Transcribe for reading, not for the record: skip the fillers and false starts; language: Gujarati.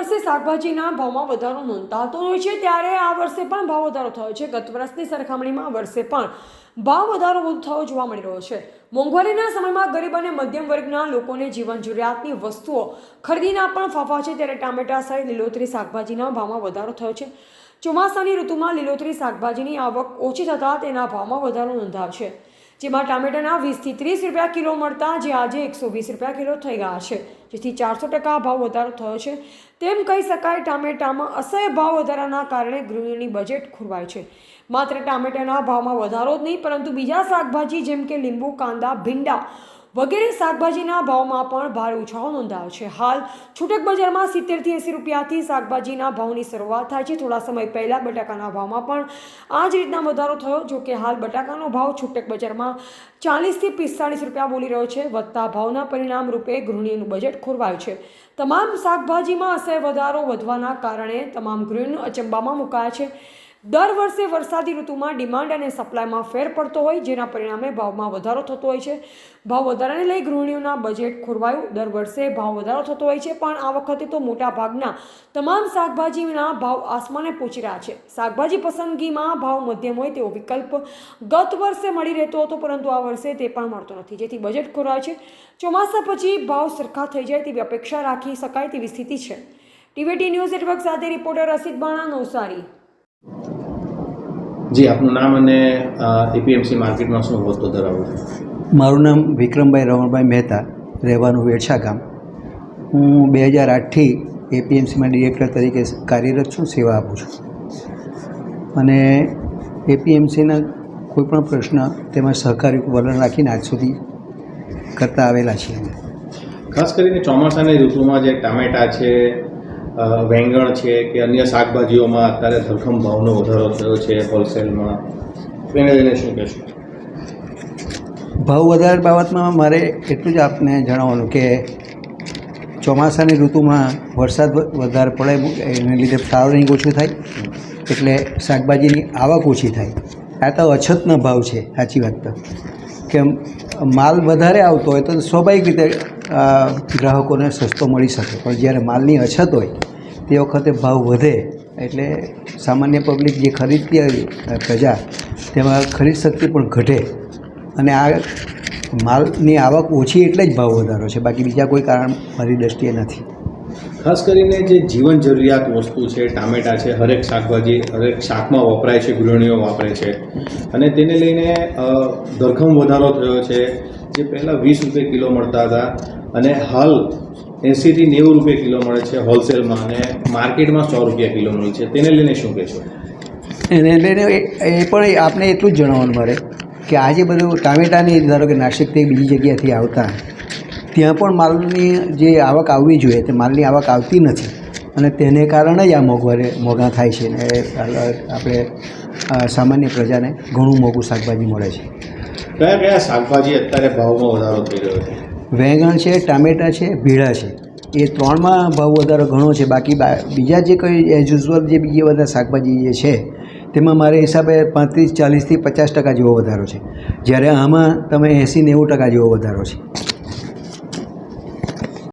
વર્ષે શાકભાજીના ભાવમાં વધારો નોંધાતો હોય છે, ત્યારે આ વર્ષે પણ ભાવ વધારો થયો છે। ગત વર્ષની સરખામણીમાં આ વર્ષે પણ ભાવ વધારો વધુ થયો જોવા મળી રહ્યો છે। મોંઘવારીના સમયમાં ગરીબ અને મધ્યમ વર્ગના લોકોને જીવન જરૂરિયાતની વસ્તુઓ ખરીદીના પણ ફાફા છે, ત્યારે ટામેટા સહિત લીલોતરી શાકભાજીના ભાવમાં વધારો થયો છે। ચોમાસાની ઋતુમાં લીલોતરી શાકભાજીની આવક ઓછી થતાં તેના ભાવમાં વધારો નોંધાયો છે, જેમાં ટામેટાના 20 થી 30 રૂપિયા કિલો મળતા જે આજે 120 રૂપિયા કિલો થઈ ગયા છે, જેથી 400% ભાવ વધારો થયો છે તેમ કહી શકાય। ટામેટામાં અસહ્ય ભાવ વધારાના કારણે ગૃહિણીની બજેટ ખોરવાય છે। માત્ર ટામેટાના ભાવમાં વધારો જ નહીં, પરંતુ બીજા શાકભાજી જેમ કે લીંબુ, કાંદા, ભીંડા વગેરે શાકભાજીના ભાવમાં પણ ભારે ઉછાળો નોંધાયો છે। હાલ છૂટક બજારમાં 70 થી 80 રૂપિયાથી શાકભાજીના ભાવની શરૂઆત થાય છે। થોડા સમય પહેલાં બટાકાના ભાવમાં પણ આ જ રીતના વધારો થયો, જો કે હાલ બટાકાનો ભાવ છૂટક બજારમાં 40 થી 45 રૂપિયા બોલી રહ્યો છે। વધતા ભાવના પરિણામ રૂપે ગૃહિણીનું બજેટ ખોરવાયું છે। તમામ શાકભાજીમાં અસહ્ય વધારો વધવાના કારણે તમામ ગૃહિણીઓ અચંબામાં મુકાયા છે। દર વર્ષે વરસાદી ઋતુમાં ડિમાન્ડ અને સપ્લાયમાં ફેર પડતો હોય, જેના પરિણામે ભાવમાં વધારો થતો હોય છે। ભાવ વધારાને લઈ ગૃહિણીઓના બજેટ ખોરવાયું। દર વર્ષે ભાવ વધારો થતો હોય છે, પણ આ વખતે તો મોટા ભાગના તમામ શાકભાજીના ભાવ આસમાને પહોંચી રહ્યા છે। શાકભાજી પસંદગીમાં ભાવ મધ્યમ હોય તેવો વિકલ્પ ગત વર્ષે મળી રહેતો હતો, પરંતુ આ વર્ષે તે પણ મળતો નથી, જેથી બજેટ ખોરવાય છે। ચોમાસા પછી ભાવ સરખા થઈ જાય તેવી અપેક્ષા રાખી શકાય તેવી સ્થિતિ છે। ટીવીટી ન્યૂઝ નેટવર્ક સાથે રિપોર્ટર રસીદ બાણા, નવસારી। જી, આપનું નામ અને એપીએમસી માર્કેટમાં શું હોદ્દો ધરાવો છો? મારું નામ વિક્રમભાઈ રમણભાઈ મહેતા, રહેવાનું વેડછા ગામ। હું 2008થી એપીએમસીમાં ડિરેક્ટર તરીકે કાર્યરત છું, સેવા આપું છું અને એપીએમસીના કોઈપણ પ્રશ્ન તેમાં સહકારી વલણ રાખીને આજ સુધી કરતા આવેલા છીએ। ખાસ કરીને ચોમાસાની ઋતુમાં જે ટામેટા છે, વેંગણ છે કે અન્ય શાકભાજીઓમાં અત્યારે ધરખમ ભાવનો વધારો થયો છે હોલસેલમાં, એને લઈને શું કહેશો? ભાવ વધારા બાબતમાં મારે એટલું જ આપને જણાવવાનું કે ચોમાસાની ઋતુમાં વરસાદ વધારે પડે એને લીધે ફ્લાવરિંગ ઓછું થાય, એટલે શાકભાજીની આવક ઓછી થાય। આ તો અછતનો ભાવ છે, સાચી વાત તો કે માલ વધારે આવતો હોય તો સ્વાભાવિક રીતે ગ્રાહકોને સસ્તો મળી શકે, પણ જ્યારે માલની અછત હોય તે વખતે ભાવ વધે, એટલે સામાન્ય પબ્લિક જે ખરીદતી હોય પ્રજા, તેમાં ખરીદ શક્તિ પણ ઘટે અને આ માલની આવક ઓછી એટલે જ ભાવ વધારો છે, બાકી બીજા કોઈ કારણ મારી દ્રષ્ટિએ નથી। ખાસ કરીને જે જીવન જરૂરિયાત વસ્તુ છે, ટામેટા છે, હરેક શાકભાજી હરેક શાકમાં વપરાય છે, ગૃહિણીઓ વાપરે છે, અને તેને લઈને ધરખમ વધારો થયો છે। જે પહેલાં 20 રૂપિયા કિલો મળતા હતા અને હાલ 80 થી 90 રૂપિયા કિલો મળે છે હોલસેલમાં, અને માર્કેટમાં 100 રૂપિયા કિલો મળે છે। તેને લઈને શું કહેશો? એને લઈને એ પણ આપને એટલું જ જણાવવાનું મારે કે આજે બધું ટામેટાની ધારો કે નાસિકથી બીજી જગ્યાથી આવતા, ત્યાં પણ માલની જે આવક આવવી જોઈએ તે માલની આવક આવતી નથી, અને તેને કારણે જ આ મોંઘા થાય છે ને આપણે સામાન્ય પ્રજાને ઘણું મોંઘું શાકભાજી મળે છે। કયા કયા શાકભાજી અત્યારે ભાવમાં વધારો થઈ રહ્યો છે? વેંગણ છે, ટામેટા છે, ભીડા છે, એ ત્રણમાં ભાવ વધારો ઘણો છે। બાકી બીજા જે કોઈ એઝ યુઝ્યુઅલ જે બીજા બધા શાકભાજી જે છે તેમાં મારા હિસાબે 35, 40 થી 50% જેવો વધારો છે, જ્યારે આમાં તમે 80-90% જેવો વધારો છે।